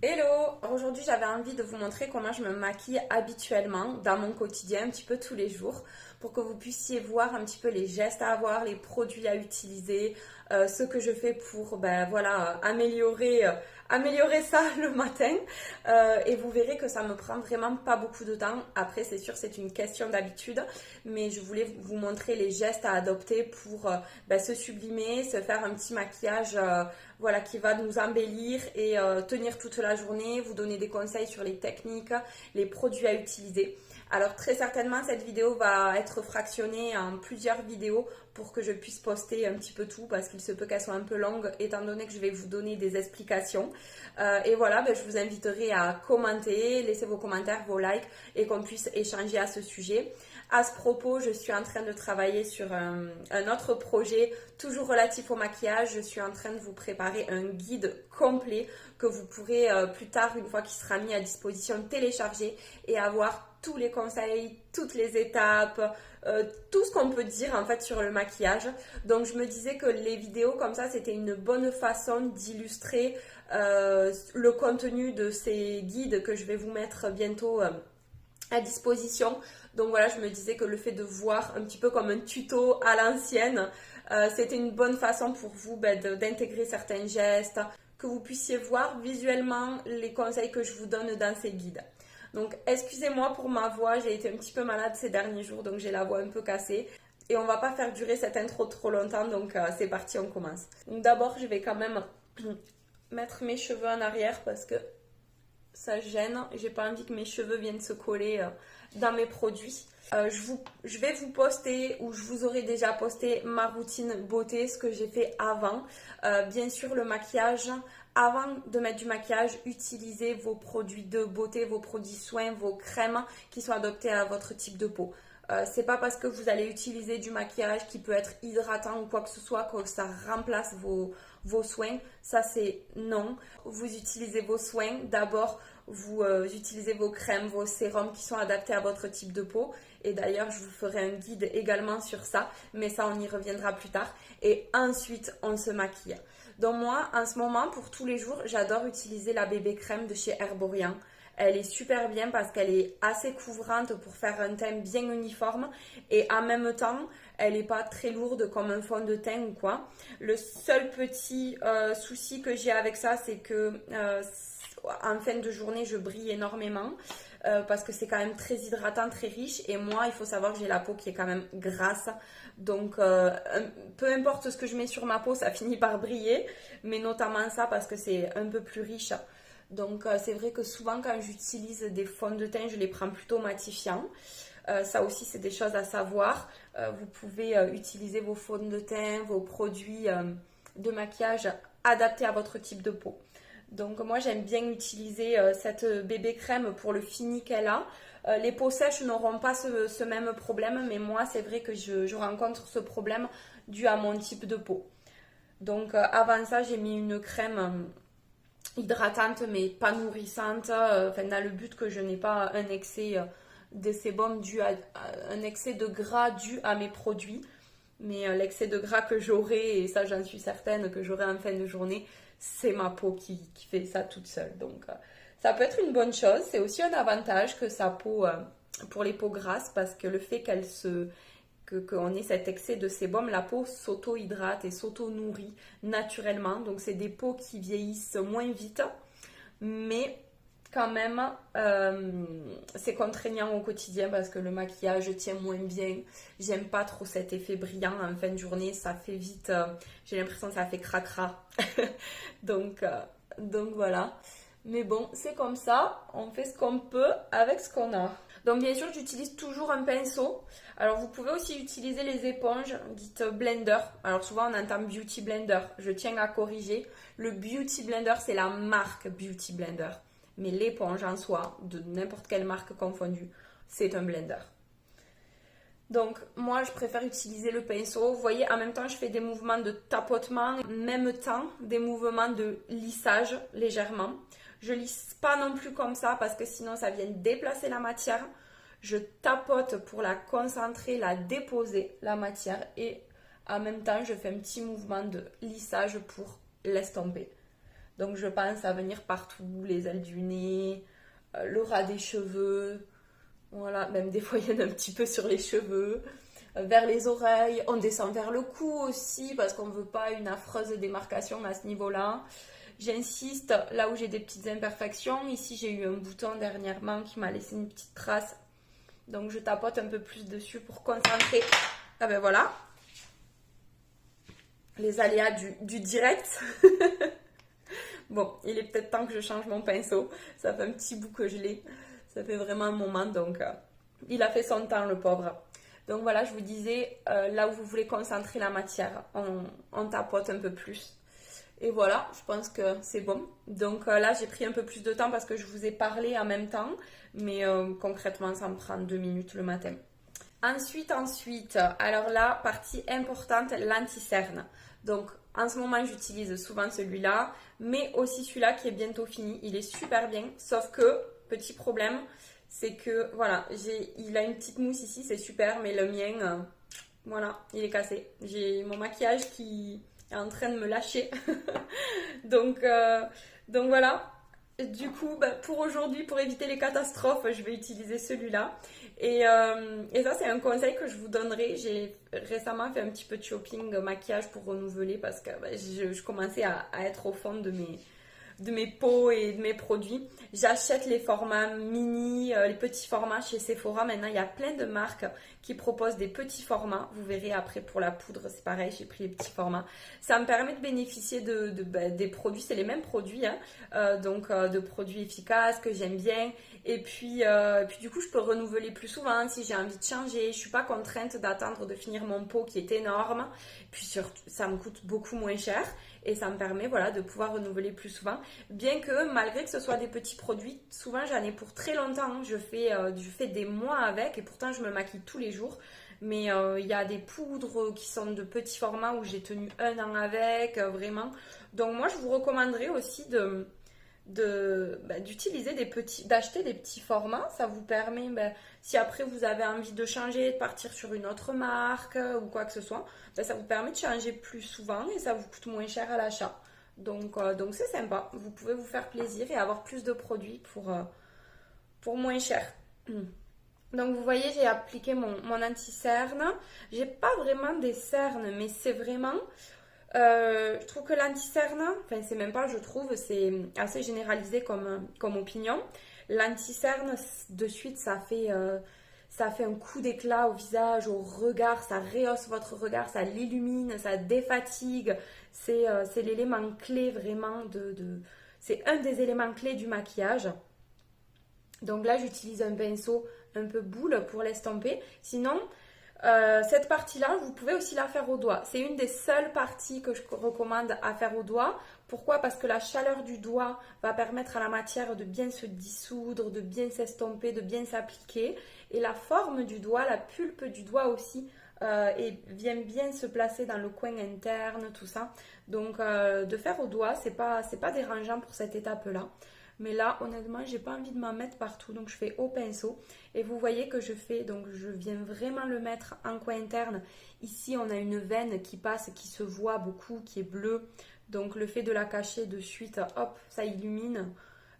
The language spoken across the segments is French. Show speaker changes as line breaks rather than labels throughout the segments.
Hello! Aujourd'hui j'avais envie de vous montrer comment je me maquille habituellement dans mon quotidien, un petit peu tous les jours, pour que vous puissiez voir un petit peu les gestes à avoir, les produits à utiliser, ce que je fais pour améliorer ça le matin. Et vous verrez que ça me prend vraiment pas beaucoup de temps. Après c'est sûr c'est une question d'habitude, mais je voulais vous montrer les gestes à adopter pour se sublimer, se faire un petit maquillage qui va nous embellir et tenir toute la journée, vous donner des conseils sur les techniques, les produits à utiliser. Alors très certainement cette vidéo va être fractionnée en plusieurs vidéos pour que je puisse poster un petit peu tout parce qu'il se peut qu'elle soit un peu longue étant donné que je vais vous donner des explications. Je vous inviterai à commenter, laisser vos commentaires, vos likes et qu'on puisse échanger à ce sujet. À ce propos, je suis en train de travailler sur un autre projet, toujours relatif au maquillage. Je suis en train de vous préparer un guide complet que vous pourrez plus tard, une fois qu'il sera mis à disposition, télécharger et avoir tous les conseils, toutes les étapes, tout ce qu'on peut dire en fait sur le maquillage. Donc je me disais que les vidéos comme ça, c'était une bonne façon d'illustrer le contenu de ces guides que je vais vous mettre bientôt à disposition. Donc voilà, je me disais que le fait de voir un petit peu comme un tuto à l'ancienne, c'était une bonne façon pour vous d'intégrer certains gestes, que vous puissiez voir visuellement les conseils que je vous donne dans ces guides. Donc excusez-moi pour ma voix, j'ai été un petit peu malade ces derniers jours, donc j'ai la voix un peu cassée. Et on va pas faire durer cette intro trop longtemps, donc c'est parti, on commence. Donc d'abord, je vais quand même mettre mes cheveux en arrière parce que ça gêne. J'ai pas envie que mes cheveux viennent se coller dans mes produits. Je vais vous poster, ou je vous aurai déjà posté ma routine beauté, ce que j'ai fait avant. Bien sûr, le maquillage. Avant de mettre du maquillage, utilisez vos produits de beauté, vos produits soins, vos crèmes qui sont adaptés à votre type de peau. C'est pas parce que vous allez utiliser du maquillage qui peut être hydratant ou quoi que ce soit que ça remplace vos soins. Ça c'est non. Vous utilisez vos soins. D'abord, vous utilisez vos crèmes, vos sérums qui sont adaptés à votre type de peau. Et d'ailleurs, je vous ferai un guide également sur ça. Mais ça, on y reviendra plus tard. Et ensuite, on se maquille. Donc moi, en ce moment, pour tous les jours, j'adore utiliser la bébé crème de chez Herborian. Elle est super bien parce qu'elle est assez couvrante pour faire un teint bien uniforme et en même temps, elle n'est pas très lourde comme un fond de teint ou quoi. Le seul petit souci que j'ai avec ça, c'est que en fin de journée, je brille énormément parce que c'est quand même très hydratant, très riche. Et moi, il faut savoir que j'ai la peau qui est quand même grasse. Donc, peu importe ce que je mets sur ma peau, ça finit par briller. Mais notamment ça parce que c'est un peu plus riche. Donc c'est vrai que souvent quand j'utilise des fonds de teint, je les prends plutôt matifiants. Ça aussi c'est des choses à savoir. Vous pouvez utiliser vos fonds de teint, vos produits de maquillage adaptés à votre type de peau. Donc moi j'aime bien utiliser cette bébé crème pour le fini qu'elle a. Les peaux sèches n'auront pas ce même problème, mais moi c'est vrai que je rencontre ce problème dû à mon type de peau. Donc avant ça j'ai mis une crème hydratante mais pas nourrissante, dans le but que je n'ai pas un excès de sébum dû à un excès de gras dû à mes produits. Mais l'excès de gras que j'aurai, et ça j'en suis certaine que j'aurai en fin de journée, c'est ma peau qui fait ça toute seule. Donc ça peut être une bonne chose. C'est aussi un avantage que sa peau, pour les peaux grasses, parce que le fait qu'on ait cet excès de sébum, la peau s'auto-hydrate et s'auto-nourrit naturellement. Donc c'est des peaux qui vieillissent moins vite, mais quand même c'est contraignant au quotidien parce que le maquillage tient moins bien. J'aime pas trop cet effet brillant en fin de journée, ça fait vite, j'ai l'impression que ça fait cracra. donc voilà. Mais bon, c'est comme ça, on fait ce qu'on peut avec ce qu'on a. Donc bien sûr, j'utilise toujours un pinceau. Alors vous pouvez aussi utiliser les éponges dites blender. Alors souvent on entend beauty blender. Je tiens à corriger. Le beauty blender, c'est la marque beauty blender. Mais l'éponge en soi, de n'importe quelle marque confondue, c'est un blender. Donc moi je préfère utiliser le pinceau. Vous voyez, en même temps je fais des mouvements de tapotement, en même temps des mouvements de lissage légèrement. Je lisse pas non plus comme ça parce que sinon ça vient déplacer la matière. Je tapote pour la concentrer, la déposer, la matière, et en même temps je fais un petit mouvement de lissage pour l'estomper. Donc je pense à venir partout, les ailes du nez, le ras des cheveux, voilà, même des fois il y en a un petit peu sur les cheveux, vers les oreilles, on descend vers le cou aussi parce qu'on ne veut pas une affreuse démarcation à ce niveau-là. J'insiste là où j'ai des petites imperfections. Ici j'ai eu un bouton dernièrement qui m'a laissé une petite trace. Donc je tapote un peu plus dessus pour concentrer. Ah ben voilà. Les aléas du direct. Bon, il est peut-être temps que je change mon pinceau. Ça fait un petit bout que je l'ai. Ça fait vraiment un moment, donc il a fait son temps, le pauvre. Donc voilà, je vous disais, là où vous voulez concentrer la matière, on tapote un peu plus. Et voilà, je pense que c'est bon. Donc là, j'ai pris un peu plus de temps parce que je vous ai parlé en même temps. Mais concrètement, ça me prend 2 minutes le matin. Ensuite, alors là, partie importante, l'anti-cerne. Donc en ce moment, j'utilise souvent celui-là, mais aussi celui-là qui est bientôt fini. Il est super bien, sauf que, petit problème, c'est que, voilà, il a une petite mousse ici, c'est super, mais le mien, voilà, il est cassé. J'ai mon maquillage qui est en train de me lâcher. donc voilà. Du coup, pour aujourd'hui, pour éviter les catastrophes, je vais utiliser celui-là. Et ça, c'est un conseil que je vous donnerai. J'ai récemment fait un petit peu de shopping maquillage pour renouveler parce que je commençais à être au fond de mes pots et de mes produits. J'achète les formats mini, les petits formats chez Sephora. Maintenant, il y a plein de marques qui proposent des petits formats. Vous verrez après pour la poudre, c'est pareil, j'ai pris les petits formats. Ça me permet de bénéficier des produits, c'est les mêmes produits, hein, donc de produits efficaces que j'aime bien. Et puis du coup, je peux renouveler plus souvent si j'ai envie de changer. Je ne suis pas contrainte d'attendre de finir mon pot qui est énorme. Puis surtout, ça me coûte beaucoup moins cher. Et ça me permet voilà, de pouvoir renouveler plus souvent. Bien que malgré que ce soit des petits produits, souvent j'en ai pour très longtemps. Je fais des mois avec et pourtant je me maquille tous les jours. Mais il y a des poudres qui sont de petits formats où j'ai tenu 1 an avec, vraiment. Donc moi je vous recommanderais aussi d'utiliser d'acheter des petits formats. Ça vous permet, si après vous avez envie de changer, de partir sur une autre marque ou quoi que ce soit, ça vous permet de changer plus souvent et ça vous coûte moins cher à l'achat. Donc c'est sympa. Vous pouvez vous faire plaisir et avoir plus de produits pour moins cher. Donc vous voyez, j'ai appliqué mon anti-cerne. J'ai pas vraiment des cernes, mais c'est vraiment... je trouve que l'anti-cerne, enfin c'est même pas je trouve, c'est assez généralisé comme opinion. L'anti-cerne, de suite, ça fait un coup d'éclat au visage, au regard, ça rehausse votre regard, ça l'illumine, ça défatigue. C'est l'élément clé vraiment c'est un des éléments clés du maquillage. Donc là, j'utilise un pinceau un peu boule pour l'estomper. Sinon, cette partie-là, vous pouvez aussi la faire au doigt. C'est une des seules parties que je recommande à faire au doigt. Pourquoi? Parce que la chaleur du doigt va permettre à la matière de bien se dissoudre, de bien s'estomper, de bien s'appliquer. Et la forme du doigt, la pulpe du doigt aussi, vient bien se placer dans le coin interne, tout ça. Donc, de faire au doigt, c'est pas dérangeant pour cette étape-là. Mais là, honnêtement, j'ai pas envie de m'en mettre partout, donc je fais au pinceau. Et vous voyez que je viens vraiment le mettre en coin interne. Ici, on a une veine qui passe, qui se voit beaucoup, qui est bleue. Donc le fait de la cacher de suite, hop, ça illumine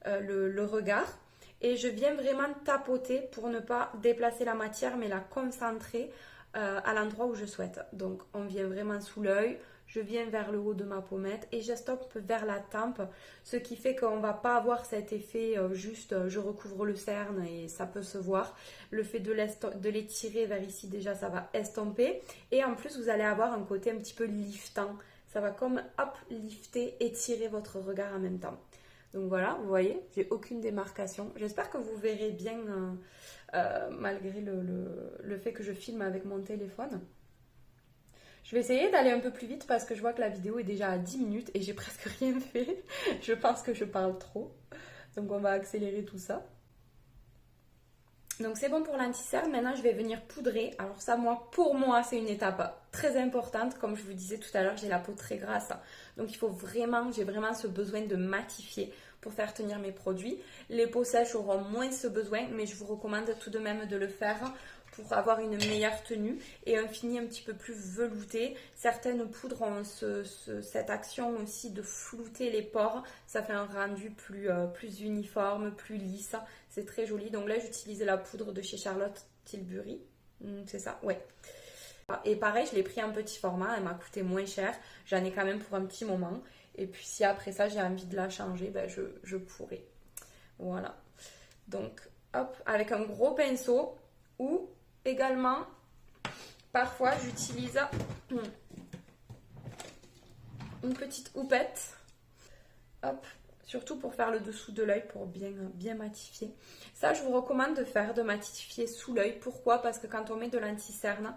le regard. Et je viens vraiment tapoter pour ne pas déplacer la matière, mais la concentrer à l'endroit où je souhaite. Donc on vient vraiment sous l'œil. Je viens vers le haut de ma pommette et j'estompe vers la tempe, ce qui fait qu'on ne va pas avoir cet effet juste je recouvre le cerne et ça peut se voir. Le fait de l'étirer vers ici, déjà, ça va estomper. Et en plus, vous allez avoir un côté un petit peu liftant. Ça va comme, hop, lifter, étirer votre regard en même temps. Donc voilà, vous voyez, j'ai aucune démarcation. J'espère que vous verrez bien malgré le fait que je filme avec mon téléphone. Je vais essayer d'aller un peu plus vite parce que je vois que la vidéo est déjà à 10 minutes et j'ai presque rien fait. Je pense que je parle trop. Donc on va accélérer tout ça. Donc c'est bon pour l'anti-cerne. Maintenant je vais venir poudrer. Alors ça, pour moi, c'est une étape très importante. Comme je vous disais tout à l'heure, j'ai la peau très grasse. Donc j'ai vraiment ce besoin de matifier pour faire tenir mes produits. Les peaux sèches auront moins ce besoin, mais je vous recommande tout de même de le faire pour avoir une meilleure tenue et un fini un petit peu plus velouté. Certaines poudres ont cette action aussi de flouter les pores. Ça fait un rendu plus uniforme, plus lisse. C'est très joli. Donc là, j'utilise la poudre de chez Charlotte Tilbury. C'est ça? Ouais. Et pareil, je l'ai pris en petit format. Elle m'a coûté moins cher. J'en ai quand même pour un petit moment. Et puis si après ça, j'ai envie de la changer, ben je pourrai. Voilà. Donc, hop, avec un gros pinceau ou... Également, parfois j'utilise une petite houppette, hop, surtout pour faire le dessous de l'œil pour bien matifier. Ça, je vous recommande de matifier sous l'œil. Pourquoi? Parce que quand on met de l'anti-cerne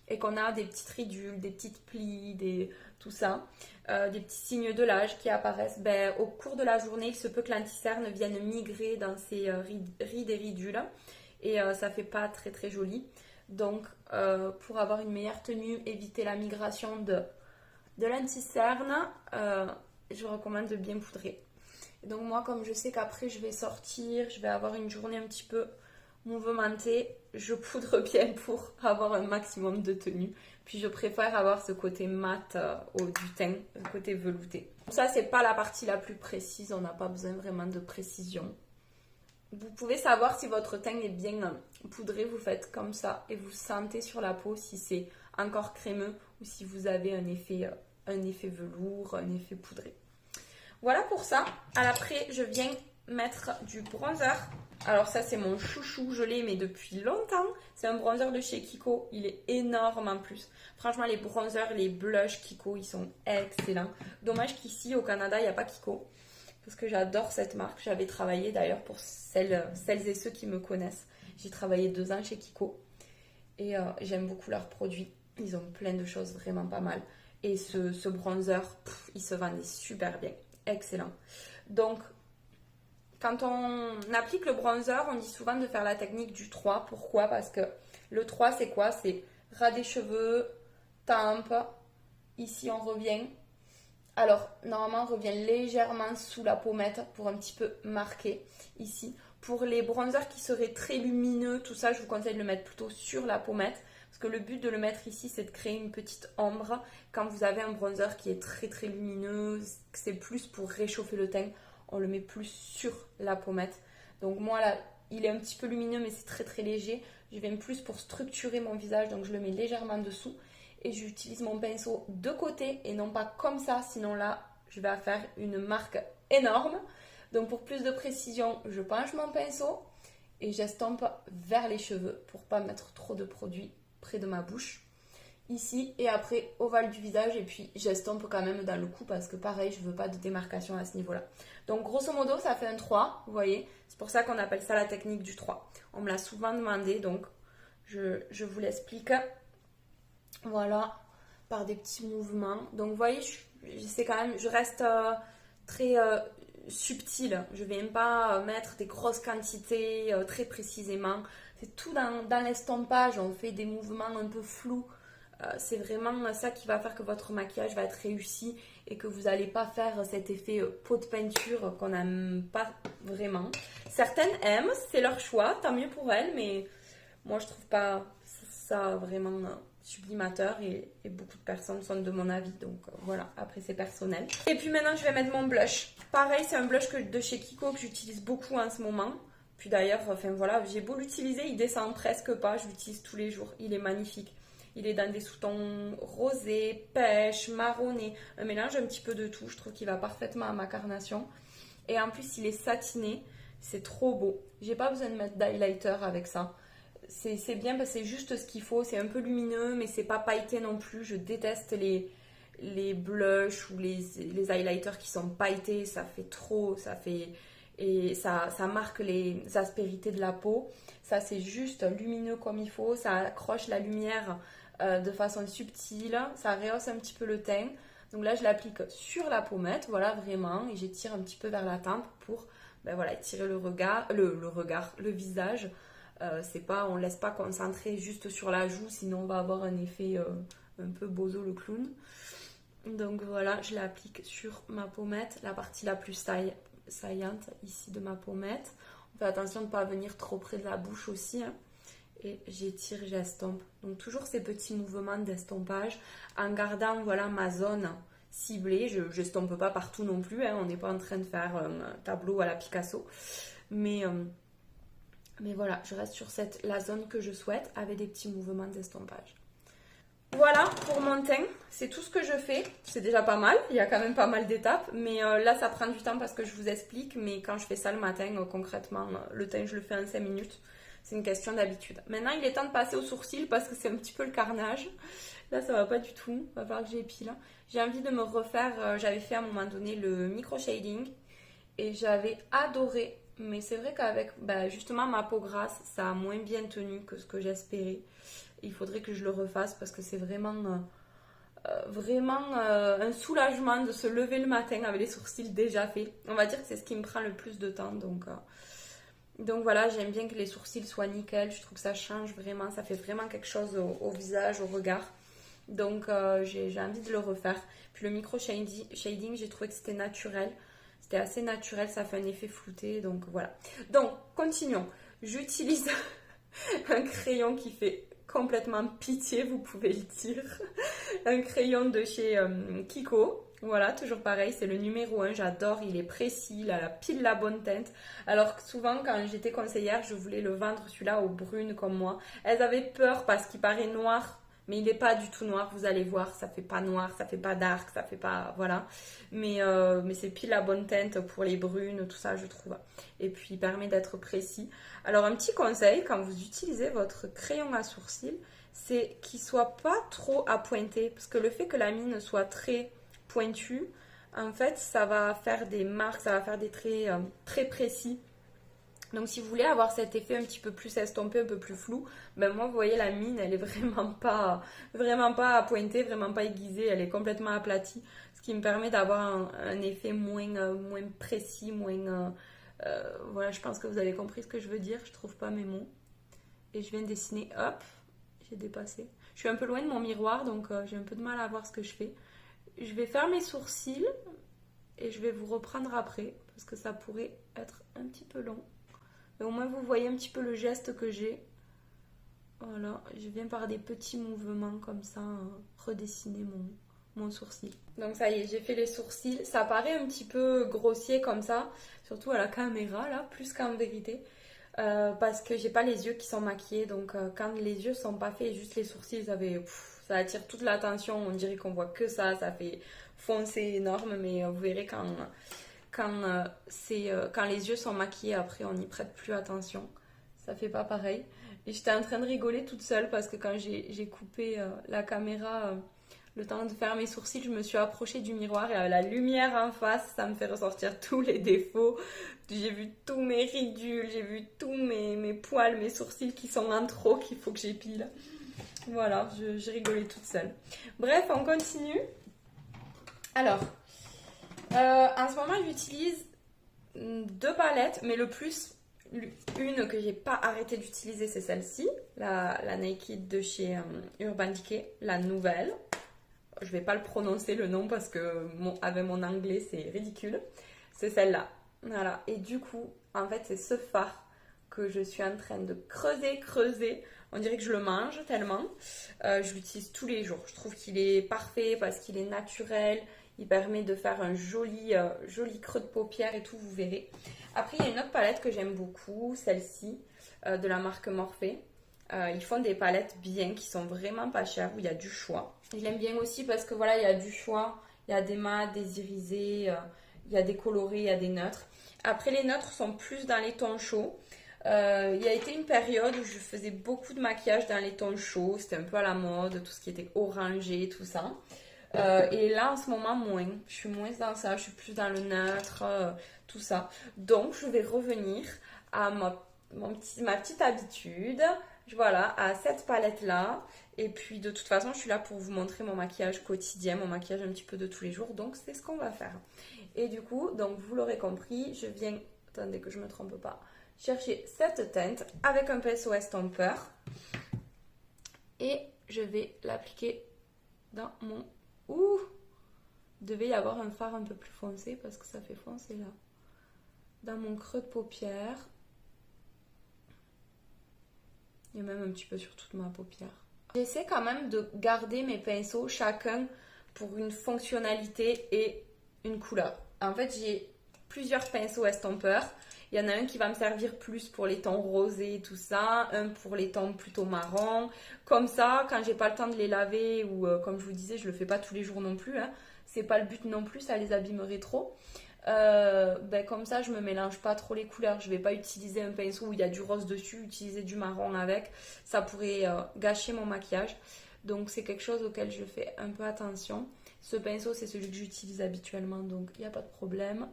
et qu'on a des petites ridules, des petites plis, tout ça, des petits signes de l'âge qui apparaissent, ben, au cours de la journée, il se peut que l'anti-cerne vienne migrer dans ces rides et ridules. Et ça fait pas très très joli. Donc pour avoir une meilleure tenue, éviter la migration de l'anti-cerne, je vous recommande de bien poudrer. Et donc moi, comme je sais qu'après je vais sortir, je vais avoir une journée un petit peu mouvementée, je poudre bien pour avoir un maximum de tenue. Puis je préfère avoir ce côté mat du teint, le côté velouté. Ça, c'est pas la partie la plus précise, on n'a pas besoin vraiment de précision. Vous pouvez savoir si votre teint est bien poudré, vous faites comme ça et vous sentez sur la peau si c'est encore crémeux ou si vous avez un effet velours, un effet poudré. Voilà pour ça. Après, je viens mettre du bronzer. Alors ça, c'est mon chouchou, je l'ai mais depuis longtemps. C'est un bronzer de chez Kiko, il est énorme en plus. Franchement, les bronzers, les blushs Kiko, ils sont excellents. Dommage qu'ici, au Canada, il n'y a pas Kiko. Parce que j'adore cette marque. J'avais travaillé d'ailleurs pour celles et ceux qui me connaissent. J'ai travaillé 2 ans chez Kiko. Et j'aime beaucoup leurs produits. Ils ont plein de choses vraiment pas mal. Et ce bronzer, il se vendait super bien. Excellent. Donc, quand on applique le bronzer, on dit souvent de faire la technique du 3. Pourquoi? Parce que le 3, c'est quoi? C'est ras des cheveux, tempe. Ici, on revient. Alors, normalement, on revient légèrement sous la pommette pour un petit peu marquer ici. Pour les bronzers qui seraient très lumineux, tout ça, je vous conseille de le mettre plutôt sur la pommette. Parce que le but de le mettre ici, c'est de créer une petite ombre. Quand vous avez un bronzer qui est très très lumineux, c'est plus pour réchauffer le teint, on le met plus sur la pommette. Donc moi, là, il est un petit peu lumineux, mais c'est très très léger. Je viens plus pour structurer mon visage, donc je le mets légèrement dessous. Et j'utilise mon pinceau de côté et non pas comme ça, sinon là, je vais faire une marque énorme. Donc pour plus de précision, je penche mon pinceau et j'estompe vers les cheveux pour pas mettre trop de produit près de ma bouche. Ici et après, ovale du visage et puis j'estompe quand même dans le cou parce que pareil, je veux pas de démarcation à ce niveau-là. Donc grosso modo, ça fait un 3, vous voyez. C'est pour ça qu'on appelle ça la technique du 3. On me l'a souvent demandé, donc je vous l'explique. Voilà, par des petits mouvements. Donc vous voyez, je reste très subtile. Je ne vais même pas mettre des grosses quantités très précisément. C'est tout dans l'estompage. On fait des mouvements un peu flous. C'est vraiment ça qui va faire que votre maquillage va être réussi et que vous n'allez pas faire cet effet pot de peinture qu'on n'aime pas vraiment. Certaines aiment, c'est leur choix, tant mieux pour elles, mais moi je trouve pas ça vraiment sublimateur et beaucoup de personnes sont de mon avis, donc voilà, après c'est personnel. Et puis maintenant je vais mettre mon blush. Pareil, c'est un blush de chez Kiko que j'utilise beaucoup en ce moment. Puis d'ailleurs, enfin voilà, j'ai beau l'utiliser, il descend presque pas, je l'utilise tous les jours, il est magnifique. Il est dans des sous-tons rosés, pêche, marronné, un mélange un petit peu de tout, je trouve qu'il va parfaitement à ma carnation. Et en plus il est satiné, c'est trop beau. J'ai pas besoin de mettre d'highlighter avec ça. C'est bien parce que c'est juste ce qu'il faut, c'est un peu lumineux mais c'est pas pailleté non plus. Je déteste les blushs ou les highlighters qui sont pailletés, ça fait trop, et ça marque les aspérités de la peau. Ça c'est juste lumineux comme il faut, ça accroche la lumière de façon subtile, ça rehausse un petit peu le teint. Donc là je l'applique sur la pommette, voilà vraiment, et j'étire un petit peu vers la tempe pour voilà, étirer le visage. On laisse pas concentrer juste sur la joue, sinon on va avoir un effet un peu bozo le clown. Donc voilà, je l'applique sur ma pommette, la partie la plus taille saillante ici de ma pommette. On fait attention de ne pas venir trop près de la bouche aussi, hein. Et j'étire, j'estompe. Donc toujours ces petits mouvements d'estompage en gardant voilà, ma zone ciblée. Je n'estompe pas partout non plus, hein. On n'est pas en train de faire un tableau à la Picasso. Mais voilà, je reste sur la zone que je souhaite avec des petits mouvements d'estompage. Voilà pour mon teint, c'est tout ce que je fais. C'est déjà pas mal, il y a quand même pas mal d'étapes. Mais là, ça prend du temps parce que je vous explique. Mais quand je fais ça le matin, concrètement, le teint, je le fais en 5 minutes. C'est une question d'habitude. Maintenant, il est temps de passer aux sourcils parce que c'est un petit peu le carnage. Là, ça va pas du tout. Il va falloir que j'épile. J'ai envie de me refaire... j'avais fait à un moment donné le micro shading et j'avais adoré. Mais c'est vrai qu'avec justement ma peau grasse, ça a moins bien tenu que ce que j'espérais. Il faudrait que je le refasse parce que c'est vraiment un soulagement de se lever le matin avec les sourcils déjà faits. On va dire que c'est ce qui me prend le plus de temps. Donc voilà, j'aime bien que les sourcils soient nickel. Je trouve que ça change vraiment, ça fait vraiment quelque chose au visage, au regard. Donc j'ai envie de le refaire. Puis le micro shading, j'ai trouvé que c'était naturel. C'était assez naturel, ça fait un effet flouté. Donc voilà. Donc continuons. J'utilise un crayon qui fait complètement pitié, vous pouvez le dire. Un crayon de chez Kiko. Voilà, toujours pareil, c'est le numéro 1, j'adore, il est précis, il a pile la bonne teinte. Alors que souvent, quand j'étais conseillère, je voulais le vendre celui-là aux brunes comme moi. Elles avaient peur parce qu'il paraît noir, mais il n'est pas du tout noir, vous allez voir, ça fait pas noir, ça fait pas dark, ça fait pas... Voilà. Mais c'est pile la bonne teinte pour les brunes, tout ça, je trouve. Et puis, il permet d'être précis. Alors, un petit conseil, quand vous utilisez votre crayon à sourcils, c'est qu'il soit pas trop appointé. Parce que le fait que la mine soit très pointue, en fait, ça va faire des marques, ça va faire des traits très précis. Donc si vous voulez avoir cet effet un petit peu plus estompé, un peu plus flou, ben moi vous voyez la mine elle est vraiment pas appointée, vraiment pas aiguisée, elle est complètement aplatie, ce qui me permet d'avoir un effet moins précis, voilà, je pense que vous avez compris ce que je veux dire, je trouve pas mes mots. Et je viens de dessiner, hop, j'ai dépassé. Je suis un peu loin de mon miroir donc j'ai un peu de mal à voir ce que je fais. Je vais faire mes sourcils et je vais vous reprendre après parce que ça pourrait être un petit peu long. Mais au moins vous voyez un petit peu le geste que j'ai. Voilà, je viens par des petits mouvements comme ça redessiner mon sourcil. Donc ça y est, j'ai fait les sourcils. Ça paraît un petit peu grossier comme ça, surtout à la caméra là, plus qu'en vérité. Parce que j'ai pas les yeux qui sont maquillés. Donc quand les yeux sont pas faits, juste les sourcils, ça attire toute l'attention. On dirait qu'on voit que ça fait foncer énorme. Mais vous verrez quand les yeux sont maquillés, après on n'y prête plus attention. Ça fait pas pareil. Et j'étais en train de rigoler toute seule parce que quand j'ai coupé la caméra, le temps de faire mes sourcils, je me suis approchée du miroir et avec la lumière en face, ça me fait ressortir tous les défauts. J'ai vu tous mes ridules, j'ai vu tous mes poils, mes sourcils qui sont en trop, qu'il faut que j'épile. Voilà, j'ai rigolé toute seule. Bref, on continue. Alors, en ce moment, j'utilise 2 palettes, mais une que j'ai pas arrêté d'utiliser, c'est celle-ci, la Naked de chez Urban Decay, la nouvelle. Je vais pas le prononcer le nom parce que avec mon anglais, c'est ridicule. C'est celle-là. Voilà. Et du coup, en fait, c'est ce fard que je suis en train de creuser. On dirait que je le mange tellement. Je l'utilise tous les jours. Je trouve qu'il est parfait parce qu'il est naturel. Il permet de faire un joli creux de paupière et tout, vous verrez. Après, il y a une autre palette que j'aime beaucoup, celle-ci, de la marque Morphe. Ils font des palettes bien, qui sont vraiment pas chères, où il y a du choix. Je l'aime bien aussi parce que voilà, il y a du choix. Il y a des mats, des irisés, il y a des colorés, il y a des neutres. Après, les neutres sont plus dans les tons chauds. Il y a été une période où je faisais beaucoup de maquillage dans les tons chauds. C'était un peu à la mode, tout ce qui était orangé, tout ça. Et là, en ce moment, moins. Je suis moins dans ça, je suis plus dans le neutre, tout ça. Donc, je vais revenir à ma petite habitude. Voilà, à cette palette-là. Et puis, de toute façon, je suis là pour vous montrer mon maquillage quotidien, mon maquillage un petit peu de tous les jours. Donc, c'est ce qu'on va faire. Et du coup, donc vous l'aurez compris, je viens, attendez que je ne me trompe pas, chercher cette teinte avec un pinceau estompeur. Et je vais l'appliquer dans mon... Ouh, il devait y avoir un fard un peu plus foncé parce que ça fait foncer là. dans mon creux de paupière. Et même un petit peu sur toute ma paupière. J'essaie quand même de garder mes pinceaux chacun pour une fonctionnalité et une couleur. En fait, j'ai plusieurs pinceaux estompeurs. Il y en a un qui va me servir plus pour les tons rosés et tout ça, un pour les tons plutôt marrons. Comme ça, quand j'ai pas le temps de les laver ou comme je vous disais, je le fais pas tous les jours non plus. Hein, c'est pas le but non plus, ça les abîmerait trop. Comme ça, je me mélange pas trop les couleurs. Je vais pas utiliser un pinceau où il y a du rose dessus, utiliser du marron avec. Ça pourrait gâcher mon maquillage. Donc c'est quelque chose auquel je fais un peu attention. Ce pinceau, c'est celui que j'utilise habituellement, donc il n'y a pas de problème.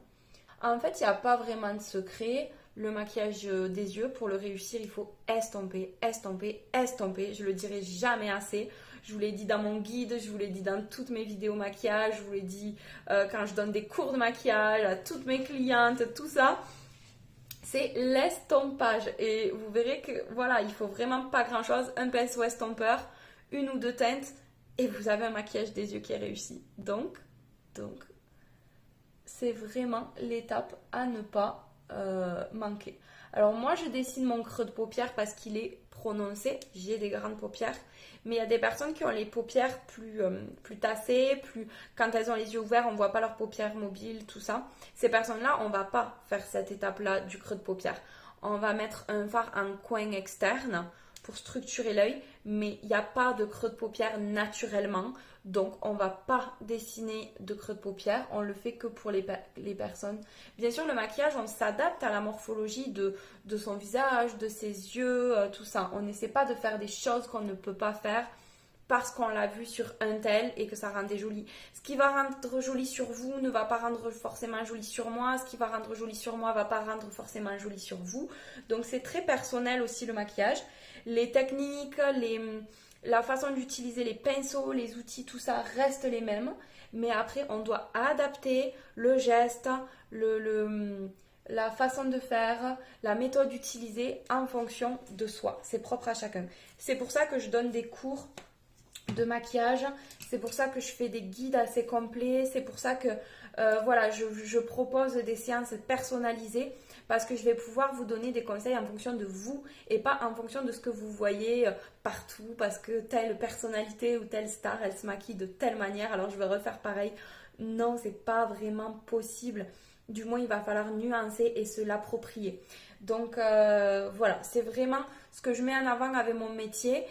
En fait, il n'y a pas vraiment de secret. Le maquillage des yeux, pour le réussir, il faut estomper, estomper, estomper. Je le dirai jamais assez. Je vous l'ai dit dans mon guide, je vous l'ai dit dans toutes mes vidéos maquillage, je vous l'ai dit quand je donne des cours de maquillage à toutes mes clientes, tout ça. C'est l'estompage. Et vous verrez que voilà, il faut vraiment pas grand chose. Un pinceau estompeur, une ou deux teintes et vous avez un maquillage des yeux qui est réussi. Donc, c'est vraiment l'étape à ne pas manquer. Alors moi, je dessine mon creux de paupière parce qu'il est prononcé. J'ai des grandes paupières. Mais il y a des personnes qui ont les paupières plus tassées, quand elles ont les yeux ouverts, on ne voit pas leurs paupières mobiles, tout ça. Ces personnes-là, on ne va pas faire cette étape-là du creux de paupière. On va mettre un fard en coin externe pour structurer l'œil, mais il n'y a pas de creux de paupière naturellement. Donc, on ne va pas dessiner de creux de paupière, on le fait que pour les personnes. Bien sûr, le maquillage, on s'adapte à la morphologie de son visage, de ses yeux, tout ça. On n'essaie pas de faire des choses qu'on ne peut pas faire parce qu'on l'a vu sur un tel et que ça rendait joli. Ce qui va rendre joli sur vous ne va pas rendre forcément joli sur moi. Ce qui va rendre joli sur moi ne va pas rendre forcément joli sur vous. Donc, c'est très personnel aussi le maquillage. Les techniques, la façon d'utiliser les pinceaux, les outils, tout ça reste les mêmes. Mais après, on doit adapter le geste, la façon de faire, la méthode utilisée en fonction de soi. C'est propre à chacun. C'est pour ça que je donne des cours de maquillage. C'est pour ça que je fais des guides assez complets. C'est pour ça que je propose des séances personnalisées. Parce que je vais pouvoir vous donner des conseils en fonction de vous et pas en fonction de ce que vous voyez partout. Parce que telle personnalité ou telle star, elle se maquille de telle manière, alors je vais refaire pareil. Non, c'est pas vraiment possible. Du moins, il va falloir nuancer et se l'approprier. Donc voilà, c'est vraiment ce que je mets en avant avec mon métier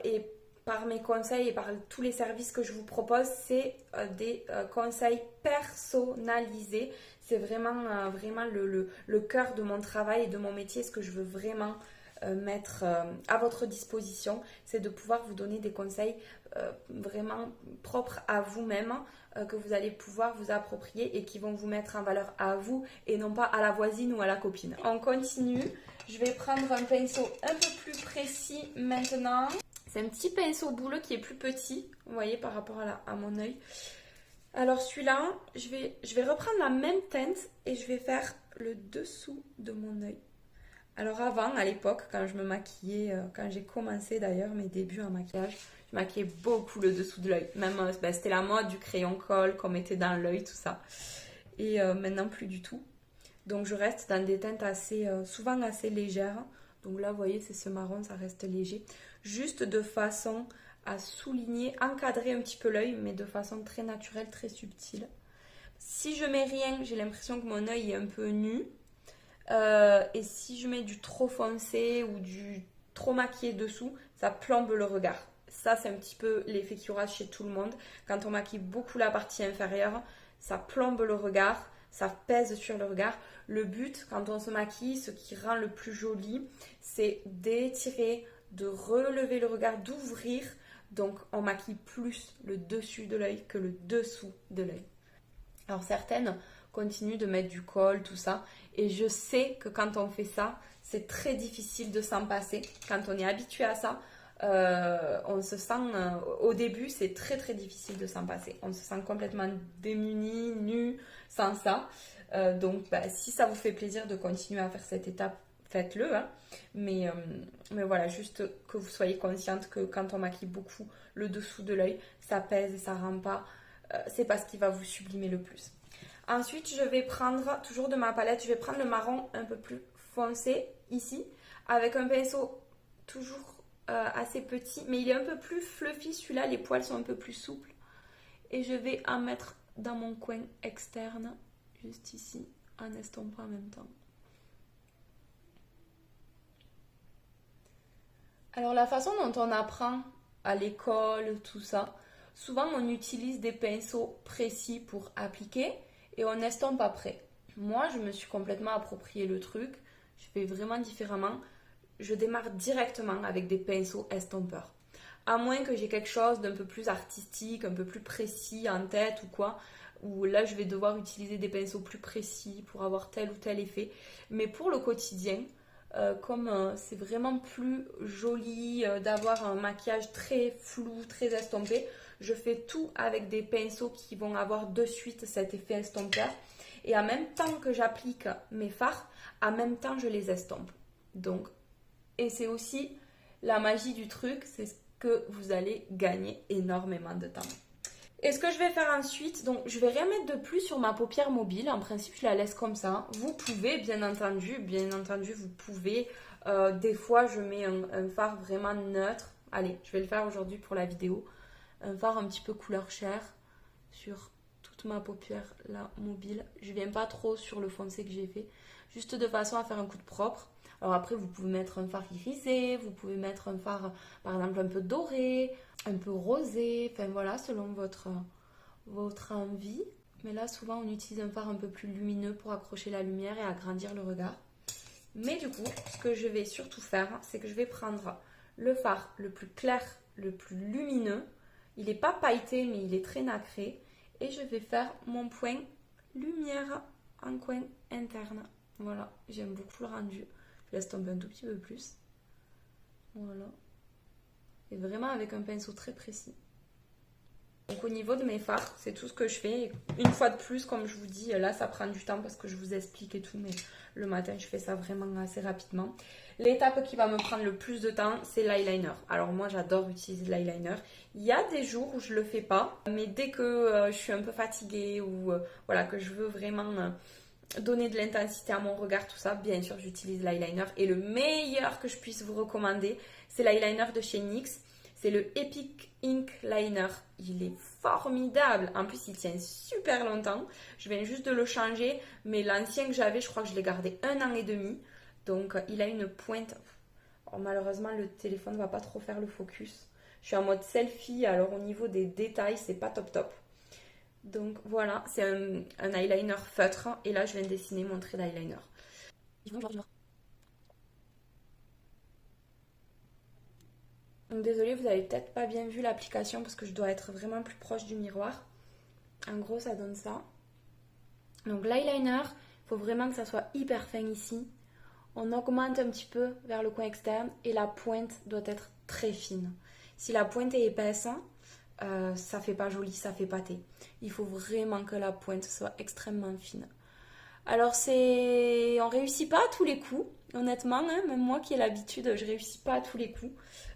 et par mes conseils et par tous les services que je vous propose, c'est des conseils personnalisés. C'est vraiment le cœur de mon travail et de mon métier, ce que je veux vraiment mettre à votre disposition, c'est de pouvoir vous donner des conseils vraiment propres à vous-même, que vous allez pouvoir vous approprier et qui vont vous mettre en valeur à vous et non pas à la voisine ou à la copine. On continue, je vais prendre un pinceau un peu plus précis maintenant. C'est un petit pinceau bouleux qui est plus petit, vous voyez, par rapport à mon œil. Alors celui-là, je vais reprendre la même teinte et je vais faire le dessous de mon œil. Alors avant, à l'époque, quand je me maquillais, quand j'ai commencé d'ailleurs mes débuts en maquillage, je maquillais beaucoup le dessous de l'œil. Même, c'était la mode du crayon colle qu'on mettait dans l'œil, tout ça. Et maintenant, plus du tout. Donc je reste dans des teintes souvent assez légères. Donc là, vous voyez, c'est ce marron, ça reste léger. Juste de façon à souligner, encadrer un petit peu l'œil, mais de façon très naturelle, très subtile. Si je mets rien, j'ai l'impression que mon œil est un peu nu. Et si je mets du trop foncé ou du trop maquillé dessous, ça plombe le regard. Ça, c'est un petit peu l'effet qu'il y aura chez tout le monde. Quand on maquille beaucoup la partie inférieure, ça plombe le regard, ça pèse sur le regard. Le but, quand on se maquille, ce qui rend le plus joli, c'est d'étirer, de relever le regard, d'ouvrir. Donc, on maquille plus le dessus de l'œil que le dessous de l'œil. Alors, certaines continuent de mettre du col, tout ça. Et je sais que quand on fait ça, c'est très difficile de s'en passer. Quand on est habitué à ça, on se sent... au début, c'est très très difficile de s'en passer. On se sent complètement démuni, nu, sans ça. Donc, si ça vous fait plaisir de continuer à faire cette étape, faites-le. Hein. Mais voilà, juste que vous soyez consciente que quand on maquille beaucoup le dessous de l'œil, ça pèse et ça rend pas... c'est pas ce qui va vous sublimer le plus. Ensuite, je vais prendre, toujours de ma palette, je vais prendre le marron un peu plus foncé ici, avec un pinceau toujours assez petit, mais il est un peu plus fluffy celui-là, les poils sont un peu plus souples. Et je vais en mettre dans mon coin externe, juste ici, en estompant en même temps. Alors la façon dont on apprend à l'école, tout ça, souvent on utilise des pinceaux précis pour appliquer et on estompe après. Moi, je me suis complètement approprié le truc, je fais vraiment différemment. Je démarre directement avec des pinceaux estompeurs. À moins que j'ai quelque chose d'un peu plus artistique, un peu plus précis en tête ou quoi, où là je vais devoir utiliser des pinceaux plus précis pour avoir tel ou tel effet. Mais pour le quotidien, comme c'est vraiment plus joli d'avoir un maquillage très flou, très estompé, je fais tout avec des pinceaux qui vont avoir de suite cet effet estompeur. Et en même temps que j'applique mes fards, en même temps je les estompe. Donc, et c'est aussi la magie du truc, c'est que vous allez gagner énormément de temps. Et ce que je vais faire ensuite, donc je vais rien mettre de plus sur ma paupière mobile. En principe, je la laisse comme ça. Vous pouvez, bien entendu, vous pouvez. Des fois, je mets un fard vraiment neutre. Allez, je vais le faire aujourd'hui pour la vidéo. Un fard un petit peu couleur chair sur toute ma paupière là mobile. Je viens pas trop sur le foncé que j'ai fait, juste de façon à faire un coup de propre. Alors après, vous pouvez mettre un fard irisé, vous pouvez mettre un fard, par exemple, un peu doré, un peu rosé, enfin voilà, selon votre envie. Mais là, souvent, on utilise un fard un peu plus lumineux pour accrocher la lumière et agrandir le regard. Mais du coup, ce que je vais surtout faire, c'est que je vais prendre le fard le plus clair, le plus lumineux. Il n'est pas pailleté, mais il est très nacré. Et je vais faire mon point lumière en coin interne. Voilà, j'aime beaucoup le rendu. Je laisse tomber un tout petit peu plus. Voilà. Et vraiment avec un pinceau très précis. Donc au niveau de mes fards, c'est tout ce que je fais. Une fois de plus, comme je vous dis, là ça prend du temps parce que je vous explique et tout, mais le matin je fais ça vraiment assez rapidement. L'étape qui va me prendre le plus de temps, c'est l'eyeliner. Alors moi j'adore utiliser l'eyeliner. Il y a des jours où je le fais pas, mais dès que je suis un peu fatiguée ou voilà, que je veux vraiment donner de l'intensité à mon regard, tout ça, bien sûr j'utilise l'eyeliner. Et le meilleur que je puisse vous recommander, c'est l'eyeliner de chez NYX. C'est le Epic Ink Liner. Il est formidable. En plus, il tient super longtemps. Je viens juste de le changer. Mais l'ancien que j'avais, je crois que je l'ai gardé 1 an et demi. Donc, il a une pointe. Alors, malheureusement, le téléphone ne va pas trop faire le focus. Je suis en mode selfie. Alors, au niveau des détails, c'est pas top top. Donc, voilà. C'est un eyeliner feutre. Et là, je viens de dessiner mon trait d'eyeliner. Donc désolée, vous avez peut-être pas bien vu l'application parce que je dois être vraiment plus proche du miroir. En gros, ça donne ça. Donc l'eyeliner, il faut vraiment que ça soit hyper fin ici. On augmente un petit peu vers le coin externe et la pointe doit être très fine. Si la pointe est épaisse, ça fait pas joli, ça fait pâté. Il faut vraiment que la pointe soit extrêmement fine. Alors on réussit pas à tous les coups, honnêtement, hein, même moi qui ai l'habitude, je réussis pas à tous les coups.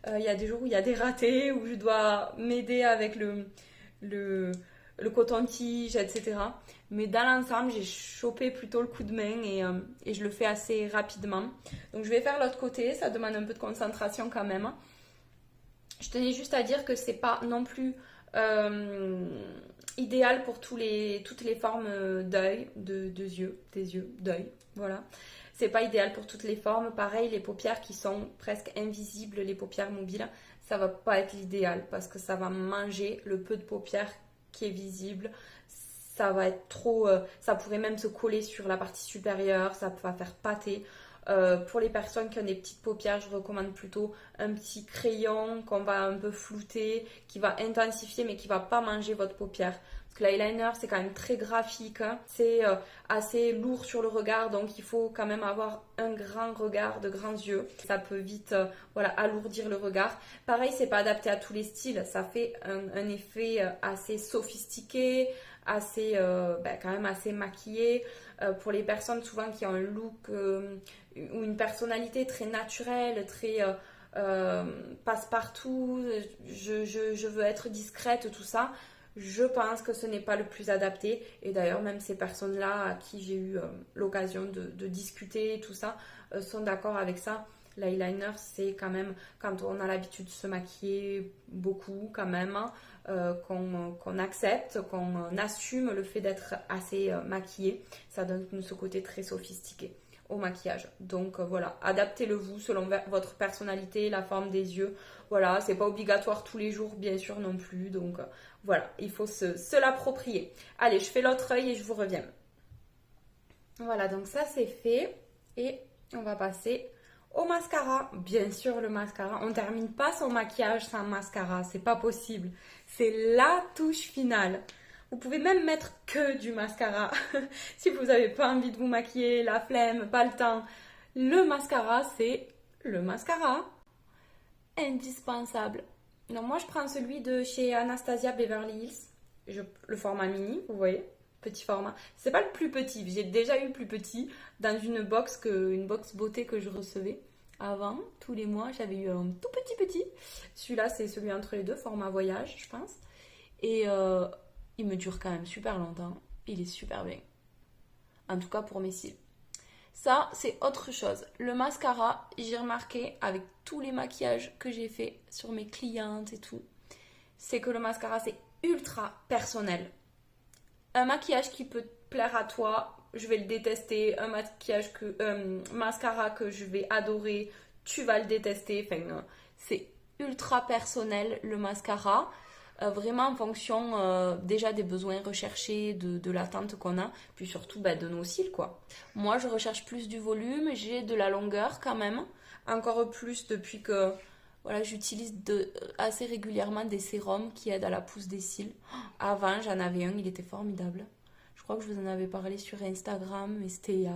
Il y a des jours où il y a des ratés, où je dois m'aider avec le coton-tige, etc. Mais dans l'ensemble, j'ai chopé plutôt le coup de main et je le fais assez rapidement. Donc je vais faire l'autre côté, ça demande un peu de concentration quand même. Je tenais juste à dire que c'est pas non plus idéal pour toutes les formes d'œil, des yeux, d'œil, voilà. C'est pas idéal pour toutes les formes. Pareil, les paupières qui sont presque invisibles, les paupières mobiles, ça va pas être l'idéal parce que ça va manger le peu de paupières qui est visible. Ça va être trop, ça pourrait même se coller sur la partie supérieure, ça va faire pâter. Pour les personnes qui ont des petites paupières, je recommande plutôt un petit crayon qu'on va un peu flouter, qui va intensifier mais qui va pas manger votre paupière. Parce que l'eyeliner, c'est quand même très graphique, hein. C'est assez lourd sur le regard, donc il faut quand même avoir un grand regard, de grands yeux. Ça peut vite voilà, alourdir le regard. Pareil, c'est pas adapté à tous les styles. Ça fait un effet assez sophistiqué, assez, quand même assez maquillé. Pour les personnes souvent qui ont un look ou une personnalité très naturelle, très passe-partout, je veux être discrète, tout ça. je pense que ce n'est pas le plus adapté. Et d'ailleurs, même ces personnes-là à qui j'ai eu l'occasion de discuter, tout ça, sont d'accord avec ça. L'eyeliner, c'est quand même, quand on a l'habitude de se maquiller beaucoup quand même, hein, qu'on accepte, qu'on assume le fait d'être assez maquillé. Ça donne ce côté très sophistiqué au maquillage. Donc voilà, adaptez-le vous selon votre personnalité, la forme des yeux. Voilà, c'est pas obligatoire tous les jours, bien sûr non plus. Donc voilà, il faut se l'approprier. Allez, je fais l'autre œil et je vous reviens. Voilà, donc ça c'est fait. Et on va passer au mascara. Bien sûr, le mascara. On ne termine pas son maquillage sans mascara. C'est pas possible. C'est la touche finale. Vous pouvez même mettre que du mascara. Si vous n'avez pas envie de vous maquiller, la flemme, pas le temps. Le mascara, c'est le mascara. Indispensable. Donc moi, je prends celui de chez Anastasia Beverly Hills. Le format mini, vous voyez. Petit format. C'est pas le plus petit. J'ai déjà eu plus petit dans une box beauté que je recevais. Avant, tous les mois, j'avais eu un tout petit. Celui-là, c'est celui entre les deux, format voyage, je pense. Et il me dure quand même super longtemps. Il est super bien. En tout cas pour mes cils. Ça, c'est autre chose. Le mascara, j'ai remarqué avec tous les maquillages que j'ai fait sur mes clientes et tout, c'est que le mascara, c'est ultra personnel. Un maquillage qui peut te plaire à toi, je vais le détester. Un mascara que je vais adorer, tu vas le détester. Enfin, c'est ultra personnel le mascara. Vraiment en fonction déjà des besoins recherchés, de l'attente qu'on a, puis surtout de nos cils quoi. Moi je recherche plus du volume, j'ai de la longueur quand même, encore plus depuis que voilà, j'utilise assez régulièrement des sérums qui aident à la pousse des cils. Avant j'en avais un, il était formidable. Je crois que je vous en avais parlé sur Instagram, mais c'était il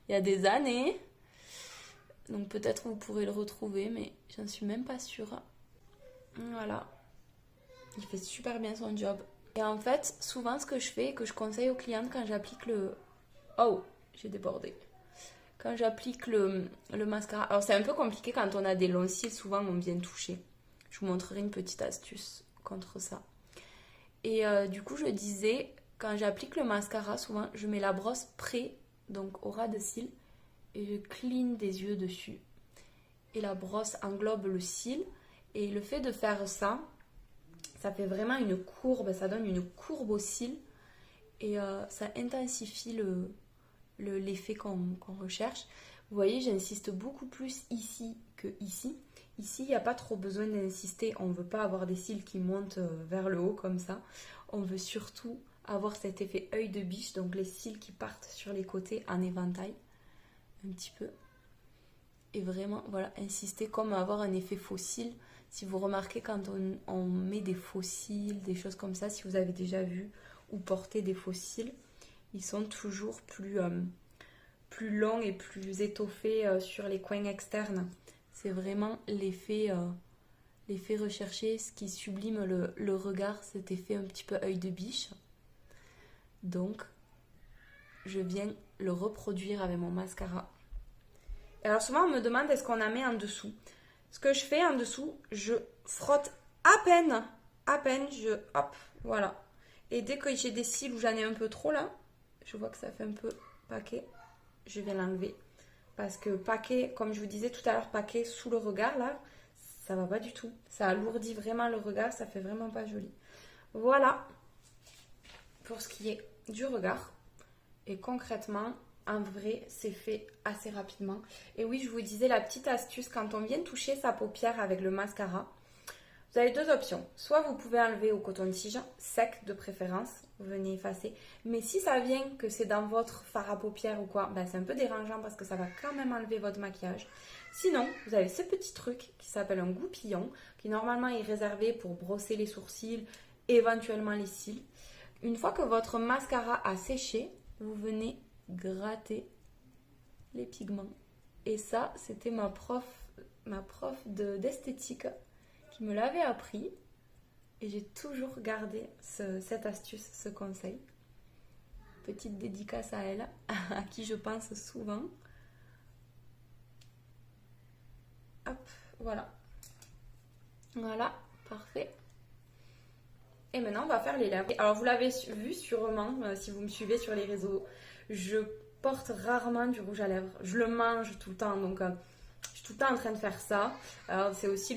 y a des années. Donc peut-être vous pourrez le retrouver, mais j'en suis même pas sûre. Voilà. Il fait super bien son job. Et en fait, souvent ce que je fais et que je conseille aux clientes quand j'applique le... Oh, j'ai débordé. Quand j'applique le mascara... Alors c'est un peu compliqué quand on a des longs cils, souvent on vient toucher. Je vous montrerai une petite astuce contre ça. Et du coup, je disais, quand j'applique le mascara, souvent je mets la brosse près, donc au ras de cils, et je cligne des yeux dessus. Et la brosse englobe le cil. Et le fait de faire ça... Ça fait vraiment une courbe, ça donne une courbe au cil et ça intensifie l'effet qu'on recherche. Vous voyez, j'insiste beaucoup plus ici que ici. Ici, il n'y a pas trop besoin d'insister. On ne veut pas avoir des cils qui montent vers le haut comme ça. On veut surtout avoir cet effet œil de biche, donc les cils qui partent sur les côtés en éventail, un petit peu. Et vraiment, voilà, insister comme avoir un effet faux cil. Si vous remarquez quand on met des faux cils, des choses comme ça, si vous avez déjà vu ou porté des faux cils, ils sont toujours plus longs et plus étoffés sur les coins externes. C'est vraiment l'effet recherché, ce qui sublime le regard, cet effet un petit peu œil de biche. Donc, je viens le reproduire avec mon mascara. Alors souvent on me demande est-ce qu'on en met en dessous. Ce que je fais en dessous, je frotte à peine, hop, voilà. Et dès que j'ai des cils où j'en ai un peu trop là, je vois que ça fait un peu paquet, je vais l'enlever. Parce que paquet, comme je vous disais tout à l'heure, paquet sous le regard là, ça va pas du tout. Ça alourdit vraiment le regard, ça fait vraiment pas joli. Voilà pour ce qui est du regard. Et concrètement, en vrai, c'est fait assez rapidement. Et oui, je vous disais la petite astuce, quand on vient toucher sa paupière avec le mascara, vous avez deux options. Soit vous pouvez enlever au coton-tige, sec de préférence, vous venez effacer. Mais si ça vient que c'est dans votre fard à paupières ou quoi, c'est un peu dérangeant parce que ça va quand même enlever votre maquillage. Sinon, vous avez ce petit truc qui s'appelle un goupillon, qui normalement est réservé pour brosser les sourcils, éventuellement les cils. Une fois que votre mascara a séché, vous venez gratter les pigments. Et ça, c'était ma prof d'esthétique qui me l'avait appris. Et j'ai toujours gardé cette astuce, ce conseil. Petite dédicace à elle, à qui je pense souvent. Hop, voilà. Voilà, parfait. Et maintenant, on va faire les lèvres. Alors, vous l'avez vu sûrement, si vous me suivez sur les réseaux, je porte rarement du rouge à lèvres. Je le mange tout le temps, donc je suis tout le temps en train de faire ça. Alors, c'est aussi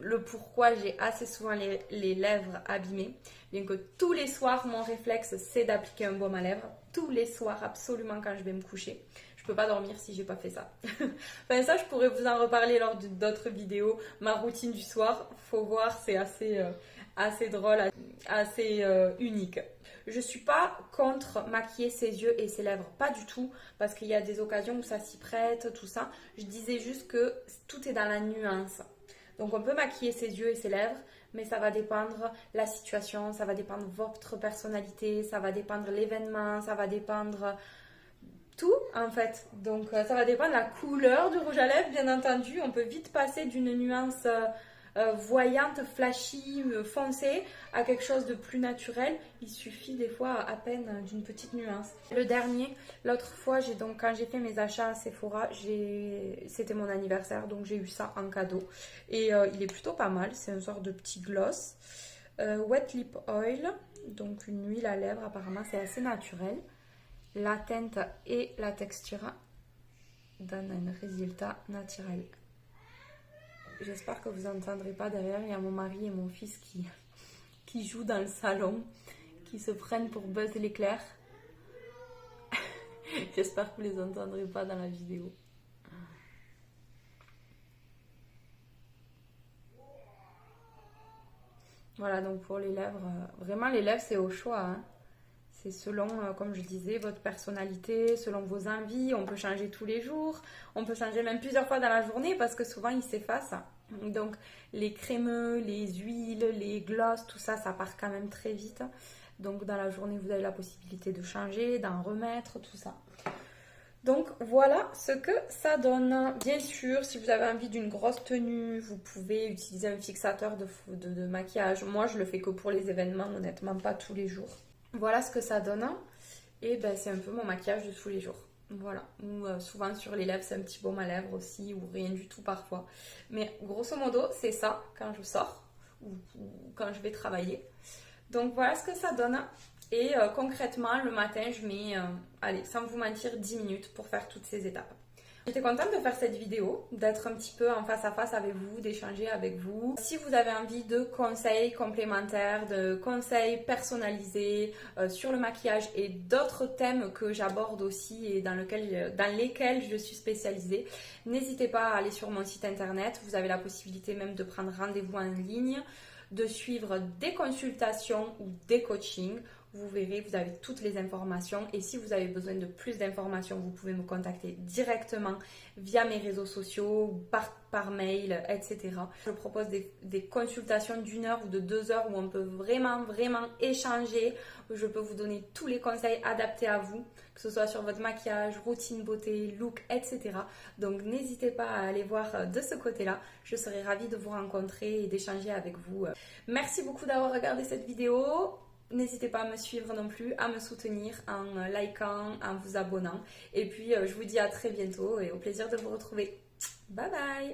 le pourquoi j'ai assez souvent les lèvres abîmées. Bien que tous les soirs, mon réflexe, c'est d'appliquer un baume à lèvres. Tous les soirs, absolument, quand je vais me coucher. Je peux pas dormir si j'ai pas fait ça. Enfin, ça, je pourrais vous en reparler lors d'autres vidéos. Ma routine du soir, faut voir, c'est assez drôle, assez unique. Je suis pas contre maquiller ses yeux et ses lèvres, pas du tout, parce qu'il y a des occasions où ça s'y prête, tout ça. Je disais juste que tout est dans la nuance. Donc on peut maquiller ses yeux et ses lèvres, mais ça va dépendre la situation, ça va dépendre votre personnalité, ça va dépendre l'événement, ça va dépendre tout en fait. Donc ça va dépendre de la couleur du rouge à lèvres, bien entendu. On peut vite passer d'une nuance voyante, flashy, foncée à quelque chose de plus naturel. Il suffit des fois à peine d'une petite nuance. Le dernier, l'autre fois, quand j'ai fait mes achats à Sephora, c'était mon anniversaire, donc j'ai eu ça en cadeau. Et il est plutôt pas mal, c'est une sorte de petit gloss. Wet Lip Oil, donc une huile à lèvres, apparemment c'est assez naturel. La teinte et la texture donnent un résultat naturel. J'espère que vous n'entendrez pas derrière, il y a mon mari et mon fils qui jouent dans le salon, qui se prennent pour Buzz l'éclair. J'espère que vous ne les entendrez pas dans la vidéo. Voilà, donc pour les lèvres, vraiment les lèvres c'est au choix, hein. C'est selon, comme je disais, votre personnalité, selon vos envies. On peut changer tous les jours. On peut changer même plusieurs fois dans la journée parce que souvent, ils s'effacent. Donc, les crémeux, les huiles, les glosses, tout ça, ça part quand même très vite. Donc, dans la journée, vous avez la possibilité de changer, d'en remettre, tout ça. Donc, voilà ce que ça donne. Bien sûr, si vous avez envie d'une grosse tenue, vous pouvez utiliser un fixateur de maquillage. Moi, je le fais que pour les événements, honnêtement, pas tous les jours. Voilà ce que ça donne. Et ben, c'est un peu mon maquillage de tous les jours. Voilà. Ou souvent sur les lèvres, c'est un petit baume à lèvres aussi, ou rien du tout parfois. Mais grosso modo, c'est ça quand je sors ou quand je vais travailler. Donc voilà ce que ça donne. Et concrètement, le matin, je mets, allez, sans vous mentir, 10 minutes pour faire toutes ces étapes. J'étais contente de faire cette vidéo, d'être un petit peu en face à face avec vous, d'échanger avec vous. Si vous avez envie de conseils complémentaires, de conseils personnalisés sur le maquillage et d'autres thèmes que j'aborde aussi et dans lesquels je suis spécialisée, n'hésitez pas à aller sur mon site internet. Vous avez la possibilité même de prendre rendez-vous en ligne, de suivre des consultations ou des coachings. Vous verrez, vous avez toutes les informations et si vous avez besoin de plus d'informations, vous pouvez me contacter directement via mes réseaux sociaux, par mail, etc. Je propose des consultations d'1 heure ou de 2 heures où on peut vraiment échanger. Je peux vous donner tous les conseils adaptés à vous, que ce soit sur votre maquillage, routine beauté, look, etc. Donc n'hésitez pas à aller voir de ce côté-là. Je serai ravie de vous rencontrer et d'échanger avec vous. Merci beaucoup d'avoir regardé cette vidéo. N'hésitez pas à me suivre non plus, à me soutenir en likant, en vous abonnant. Et puis, je vous dis à très bientôt et au plaisir de vous retrouver. Bye bye!